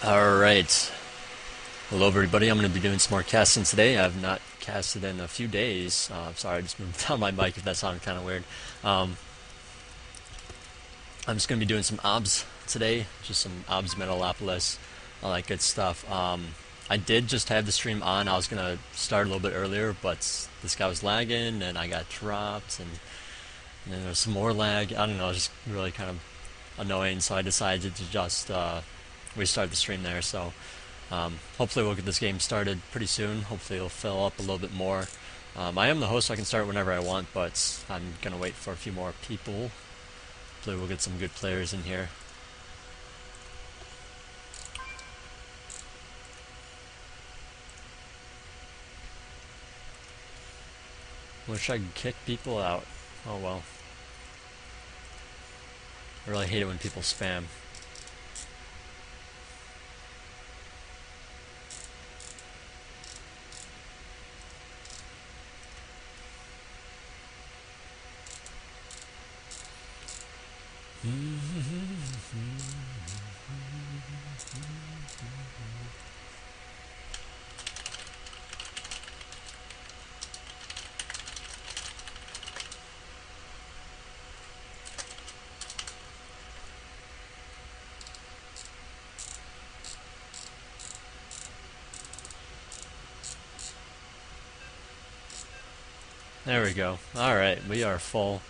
Alright, hello everybody, I'm going to be doing some more casting today. I have not casted in a few days. Sorry, I just moved down my mic if that sounded kind of weird. Um, I'm just going to be doing some obs today, just some obs Metalopolis, all that good stuff. I did just have the stream on. I was going to start a little bit earlier, but this guy was lagging and I got dropped, and then there was some more lag. I don't know, it was just really kind of annoying, so I decided to just restart the stream there. So hopefully we'll get this game started pretty soon. Hopefully it'll fill up a little bit more. I am the host, so I can start whenever I want, but I'm going to wait for a few more people. Hopefully we'll get some good players in here. Wish I could kick people out. Oh well. I really hate it when people spam. There we go. Alright, we are full.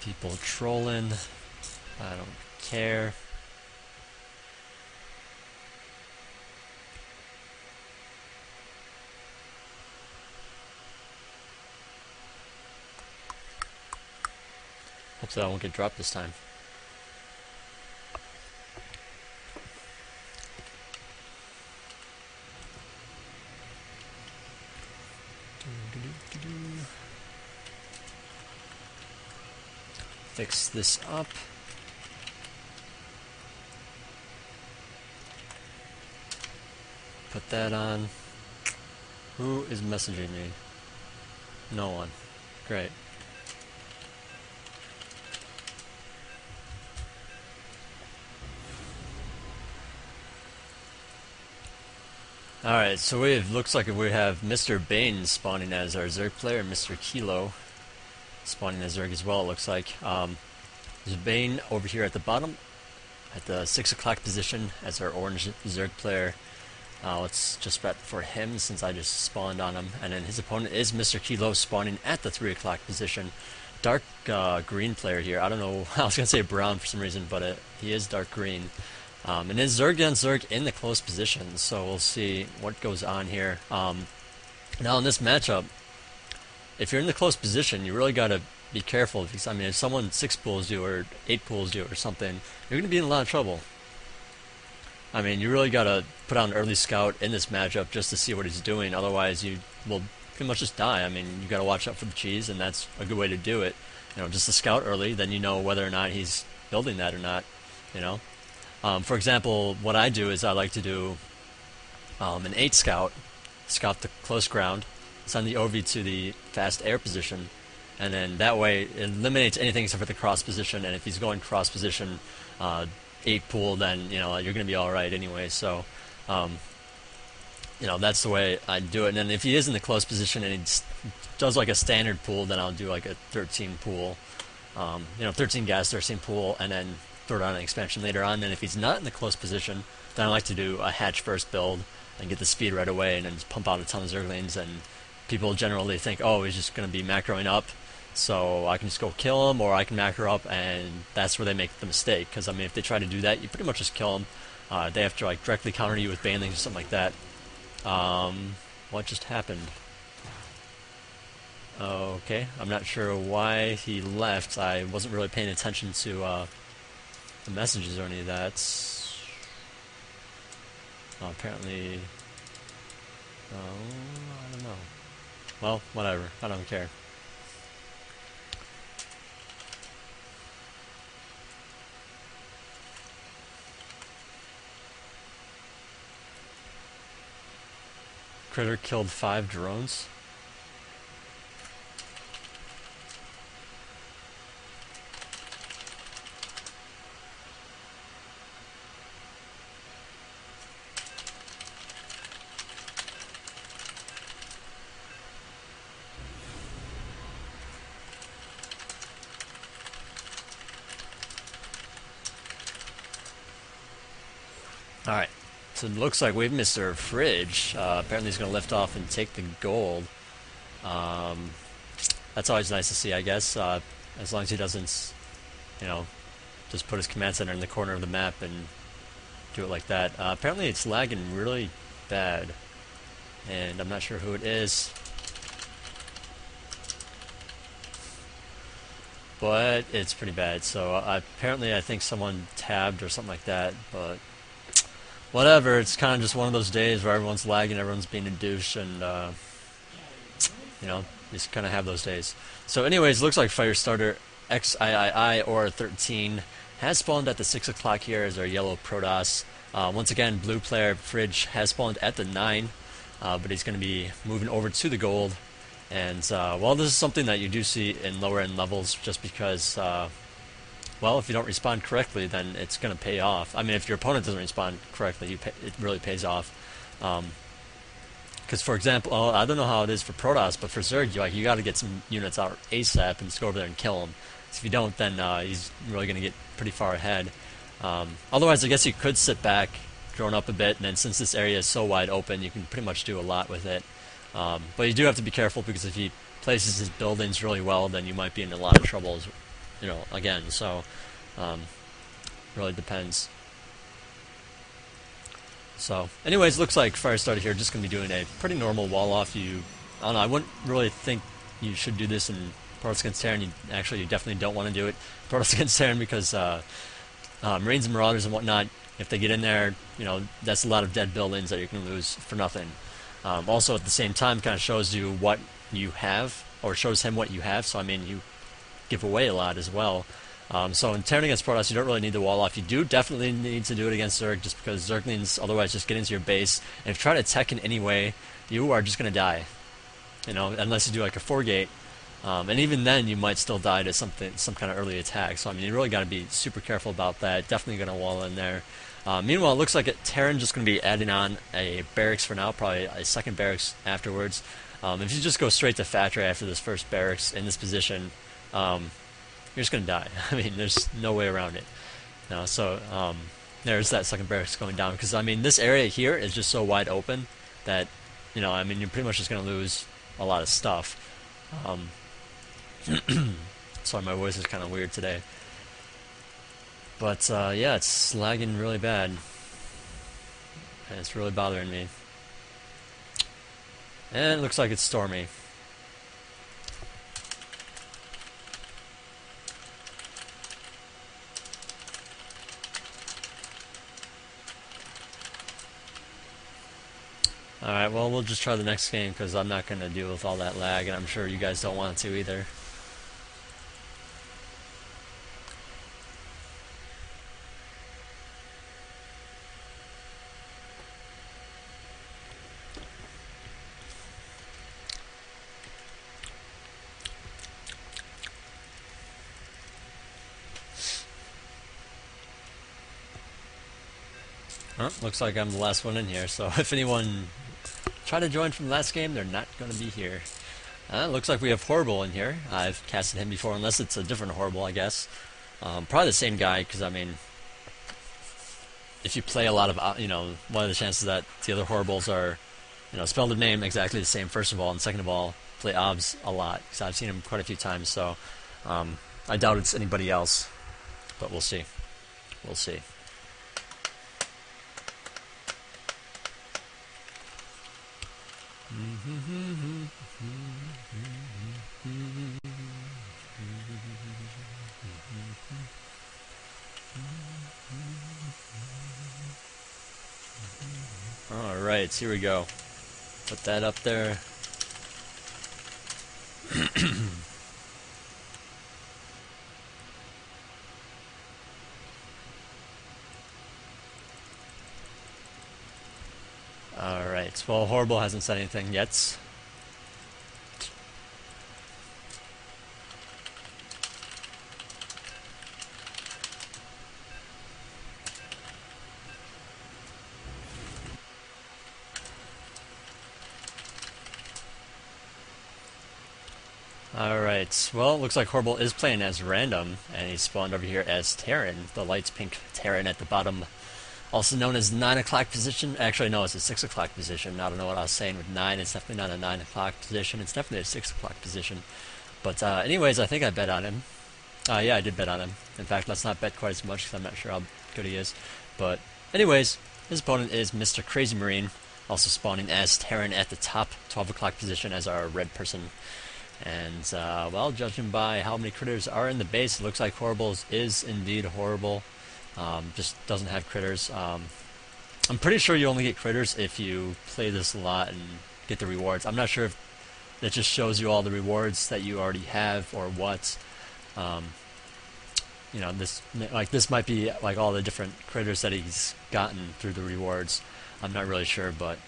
People trolling. I don't care. Hopefully I won't get dropped this time. Fix this up. Put that on. Who is messaging me? No one. Great. Alright, so looks like we have Mr. Bane spawning as our Zerg player, and Mr. Kilo spawning as Zerg as well, it looks like. There's Bane over here at the bottom, at the 6 o'clock position as our orange Zerg player. Let's just bet for him since I just spawned on him. And then his opponent is Mr. Kilo spawning at the 3 o'clock position. Dark green player here. I don't know, I was going to say brown for some reason, but he is dark green. And then Zerg against Zerg in the close position, so we'll see what goes on here. Now in this matchup, if you're in the close position, you really got to be careful, because I mean, if someone 6 pulls you or 8 pulls you or something, you're going to be in a lot of trouble. I mean, you really got to put on an early scout in this matchup just to see what he's doing, otherwise you will pretty much just die. I mean, you got to watch out for the cheese, and that's a good way to do it. You know, just to scout early, then you know whether or not he's building that or not, you know. For example, what I do is I like to do an 8 scout the close ground, send the OV to the fast air position, and then that way it eliminates anything except for the cross position, and if he's going cross position 8 pool, then you know you're going to be alright anyway, so you know, that's the way I do it. And then if he is in the close position and he does like a standard pool, then I'll do like a 13 pool, you know, 13 gas, 13 pool, and then throw it on an expansion later on. And if he's not in the close position, then I like to do a hatch first build and get the speed right away, and then just pump out a ton of Zerglings. And people generally think, oh, he's just going to be macroing up, so I can just go kill him, or I can macro up, and that's where they make the mistake. Because I mean, if they try to do that, you pretty much just kill them. They have to like directly counter you with banelings or something like that. What just happened? Okay, I'm not sure why he left. I wasn't really paying attention to the messages or any of that. Apparently, I don't know. Well, whatever. I don't care. Critter killed 5 drones. Alright, so it looks like we have Mr. Fridge. Apparently he's going to lift off and take the gold. Um, that's always nice to see, I guess, as long as he doesn't, you know, just put his command center in the corner of the map and do it like that. Apparently it's lagging really bad, and I'm not sure who it is. But it's pretty bad, so apparently I think someone tabbed or something like that, but whatever, it's kind of just one of those days where everyone's lagging, everyone's being a douche, and, you know, you just kind of have those days. So anyways, looks like Firestarter XIII or 13 has spawned at the 6 o'clock here as our yellow Protoss. Once again, blue player Fridge has spawned at the 9, but he's going to be moving over to the gold. And, well, this is something that you do see in lower end levels just because, well, if you don't respond correctly, then it's going to pay off. I mean, if your opponent doesn't respond correctly, it really pays off. Because, for example, I don't know how it is for Protoss, but for Zerg, you got to get some units out ASAP and just go over there and kill him. So if you don't, then he's really going to get pretty far ahead. Otherwise, I guess you could sit back, drone up a bit, and then since this area is so wide open, you can pretty much do a lot with it. But you do have to be careful because if he places his buildings really well, then you might be in a lot of trouble, you know, again. So, really depends. So, anyways, looks like Firestarter here just going to be doing a pretty normal wall off. I don't know, I wouldn't really think you should do this in Protoss against Terran. You definitely don't want to do it Protoss against Terran because Marines and Marauders and whatnot, if they get in there, you know, that's a lot of dead buildings that you can lose for nothing. Also, at the same time, kind of shows you what you have, or shows him what you have, so I mean, you give away a lot as well. So in Terran against Protoss, you don't really need the wall off. You do definitely need to do it against Zerg, just because Zerglings otherwise just get into your base, and if you try to tech in any way, you are just going to die. You know, unless you do like a 4-gate. And even then, you might still die to some kind of early attack. So I mean, you really got to be super careful about that. Definitely going to wall in there. Meanwhile, it looks like Terran just going to be adding on a barracks for now, probably a second barracks afterwards. If you just go straight to factory after this first barracks in this position, you're just going to die. I mean, there's no way around it. So there's that second barracks going down, because I mean, this area here is just so wide open that, you know, I mean, you're pretty much just going to lose a lot of stuff. Sorry, my voice is kind of weird today. But, yeah, it's lagging really bad. And it's really bothering me. And it looks like it's stormy. Alright, well, we'll just try the next game, because I'm not going to deal with all that lag, and I'm sure you guys don't want to either. Well, looks like I'm the last one in here, so if anyone tried to join from the last game, they're not going to be here. Looks like we have Horrible in here. I've casted him before, unless it's a different Horrible, I guess. Probably the same guy, because, I mean, if you play a lot of, you know, one of the chances that the other Horribles are, you know, spell their name exactly the same, first of all, and second of all, play Obs a lot, because I've seen him quite a few times, so I doubt it's anybody else, but we'll see. We'll see. Alright, here we go. Put that up there. Alright, well, Horrible hasn't said anything yet. Alright, well, it looks like Horrible is playing as random, and he spawned over here as Terran, the light pink Terran at the bottom also known as 9 o'clock position. Actually, no, it's a 6 o'clock position. I don't know what I was saying with 9. It's definitely not a 9 o'clock position. It's definitely a 6 o'clock position. But anyways, I think I bet on him. Yeah, I did bet on him. In fact, let's not bet quite as much because I'm not sure how good he is. But anyways, his opponent is Mr. Crazy Marine, also spawning as Terran at the top 12 o'clock position as our red person. And, well, judging by how many critters are in the base, it looks like Horrible is indeed horrible. Just doesn't have critters. I'm pretty sure you only get critters if you play this a lot and get the rewards. I'm not sure if that just shows you all the rewards that you already have or what. You know, this might be like all the different critters that he's gotten through the rewards. I'm not really sure, but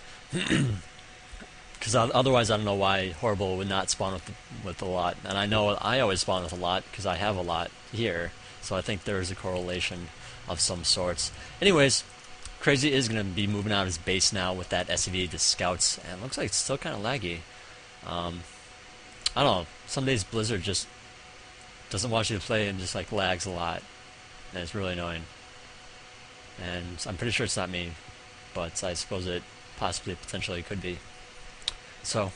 because otherwise I don't know why Horrible would not spawn with a lot. And I know I always spawn with a lot because I have a lot here, so I think there is a correlation of some sorts. Anyways, Crazy is going to be moving out his base now with that SCV to scouts, and it looks like it's still kind of laggy. I don't know. Some days Blizzard just doesn't want you to play and just like lags a lot, and it's really annoying. And I'm pretty sure it's not me, but I suppose it possibly potentially could be. So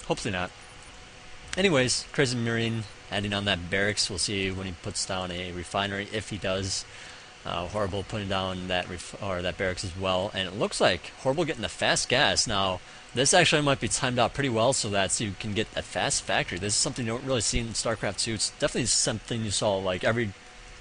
hopefully not. Anyways, Crazy Marine adding on that barracks. We'll see when he puts down a refinery, if he does. Horrible putting down that that barracks as well, and it looks like Horrible getting the fast gas. Now, this actually might be timed out pretty well so that you can get a fast factory. This is something you don't really see in StarCraft 2. It's definitely something you saw like every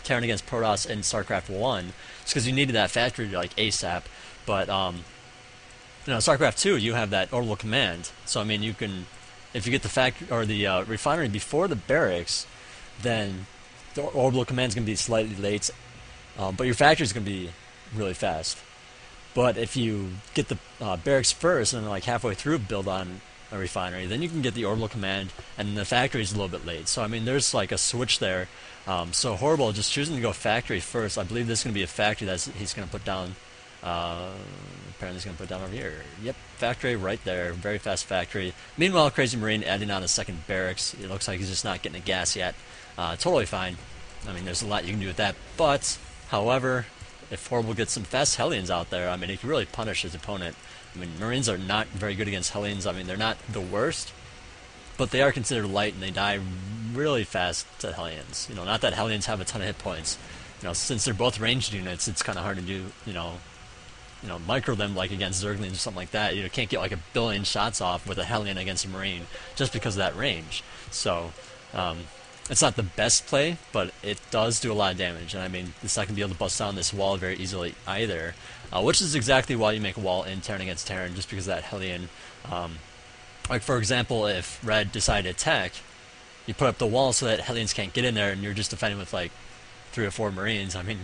Terran against Protoss in StarCraft 1. It's because you needed that factory like ASAP. But you know, StarCraft 2, you have that orbital command. So I mean, you can, if you get the factory or the refinery before the barracks, then the orbital command is going to be slightly late. But your factory is going to be really fast. But if you get the barracks first and then like halfway through build on a refinery, then you can get the orbital command, and the factory is a little bit late. So I mean, there's like a switch there. So Horrible just choosing to go factory first. I believe this is going to be a factory that he's going to put down. Apparently he's going to put down over here. Yep, factory right there. Very fast factory. Meanwhile, Crazy Marine adding on a second barracks. It looks like he's just not getting a gas yet. Totally fine. I mean, there's a lot you can do with that, but however, if Horrible gets some fast Hellions out there, I mean, he can really punish his opponent. I mean, Marines are not very good against Hellions. I mean, they're not the worst, but they are considered light, and they die really fast to Hellions. You know, not that Hellions have a ton of hit points. You know, since they're both ranged units, it's kind of hard to do, you know, micro them like against Zerglings or something like that. You can't get like a billion shots off with a Hellion against a Marine just because of that range. So, it's not the best play, but it does do a lot of damage. And I mean, it's not going to be able to bust down this wall very easily either, which is exactly why you make a wall in Terran against Terran, just because of that Hellion. Like, for example, if Red decided to attack, you put up the wall so that Hellions can't get in there, and you're just defending with, like, 3 or 4 Marines. I mean,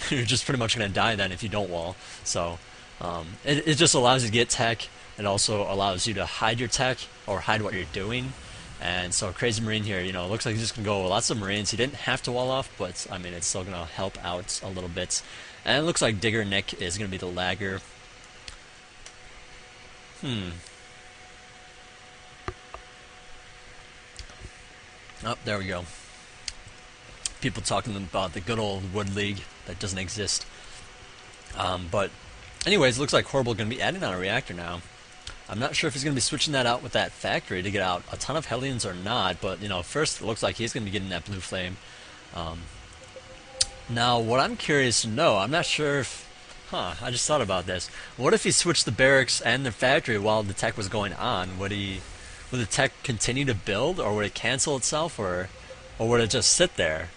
you're just pretty much going to die then if you don't wall. So, it just allows you to get tech. It also allows you to hide your tech, or hide what you're doing. And so Crazy Marine here, you know, looks like he's just going to go with lots of Marines. He didn't have to wall off, but, I mean, it's still going to help out a little bit. And it looks like Digger Nick is going to be the lagger. Oh, there we go. People talking about the good old Wood League that doesn't exist. But anyways, it looks like Horrible going to be adding on a reactor now. I'm not sure if he's going to be switching that out with that factory to get out a ton of Hellions or not, but, you know, first it looks like he's going to be getting that blue flame. Now, what I'm curious to know, I'm not sure if... I just thought about this. What if he switched the barracks and the factory while the tech was going on? Would the tech continue to build, or would it cancel itself, or would it just sit there?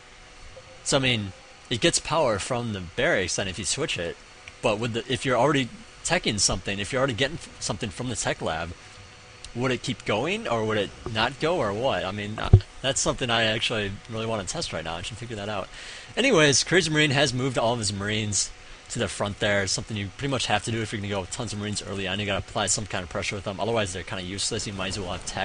So, I mean, it gets power from the barracks then if you switch it, but if you're already teching something, if you're already getting something from the tech lab, would it keep going, or would it not go, or what? I mean, that's something I actually really want to test right now. I should figure that out. Anyways, Crazy Marine has moved all of his Marines to the front there. It's something you pretty much have to do if you're going to go with tons of Marines early on. You got to apply some kind of pressure with them. Otherwise, they're kind of useless. You might as well have tech.